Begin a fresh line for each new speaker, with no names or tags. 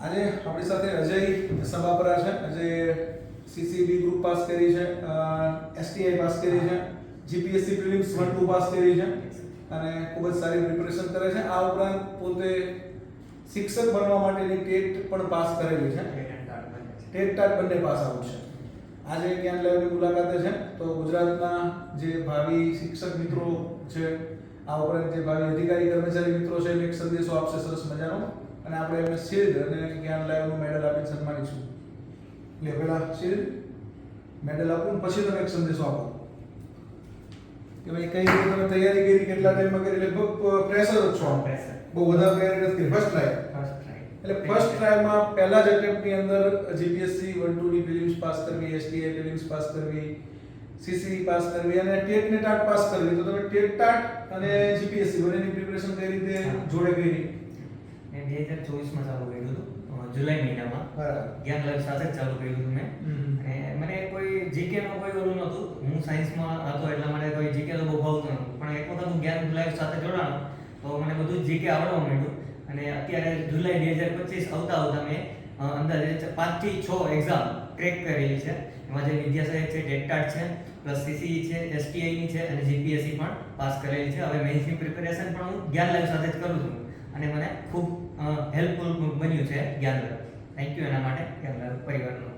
આજે આપણી સાથે અજય સભાપરા છે. અજય સીસીબી ગ્રુપ પાસ કરી છે, એસટીઆઈ પાસ કરી છે, જીપીએસસી પ્રિલિમ્સ 1-2 પાસ કરી છે અને ખૂબ જ સારી પ્રિપેરેશન કરે છે. આ ઉપરાંત પોતે શિક્ષક બનવા માટેની ટેટ પણ પાસ કરેલી છે. ટેટ ટાટ બંને પાસ આઉટ છે. આજે જ્ઞાન લેવની મુલાકાતે છે. તો ગુજરાતના જે ભાવિ શિક્ષક મિત્રો છે, આ ઉપરાંત જે ભાવિ અધિકારી કર્મચારી મિત્રો છે, એને એક સંદેશો આપશે સરસ મજાનો અને આપણે એમને શિલ્ડ અને જ્ઞાન લેવનું મેડલ આપીને સન્માનીશું. એટલે પહેલા શિલ્ડ મેડલ આપું પછી તમે એક સંદેશો આપો કે ભાઈ કઈ રીતે તમે તૈયારી કરી, કેટલા ટાઈમમાં કરી. લગભગ ફ્રેશર જ છો, બહુ વધારે તૈયારી નથી કરી. ફર્સ્ટ ટ્રાય એટલે ફર્સ્ટ ટ્રાયમાં પહેલા જ એટેમ્પ્ટની અંદર જીપીએસસી 1-2 ની પ્રિલિમ્સ પાસ કરવી, એસટીઆઈ પ્રિલિમ્સ પાસ કરવી, સીસી પાસ કરવી અને ટેટ ને ટાટ પાસ કરવી. તો તમે ટેટ ટાટ અને જીપીએસસી બંનેની પ્રિપેરેશન કઈ રીતે જોડે કરી?
મેં 2024 માં ચાલુ કર્યું હતું, જુલાઈ મહિનામાં. જ્ઞાન લેબ સાથે જ ચાલુ કર્યું હતું મેં. અને મને કોઈ જીકે નો કોઈ ઓલું નહોતું. હું સાયન્સમાં હતો એટલા માટે કોઈ જીકે તો બહુ ભાવતું નહોતું. પણ એક વખત હું જ્ઞાન લેબ સાથે જોડાણો તો મને બધું જીકે આવડવા માંડ્યું. અને અત્યારે જુલાઈ 2025 આવતા મેં અંદાજે 5 થી 6 એક્ઝામ ક્રેક કરેલી છે. એમાં જે વિદ્યાસાગર છે, ટેટટાટ છે, પ્લસ સીસી છે, એસટીઆઈ ની છે અને જીપીએસસી પણ પાસ કરેલી છે. હવે મેન્સની પ્રિપેરેશન પણ હું જ્ઞાન લેબ સાથે જ કરું છું અને મને ખૂબ હેલ્પફુલ બન્યું છે જ્ઞાન લેબ. થેન્ક યુ એના માટે જ્ઞાન લેબ પરિવારનો.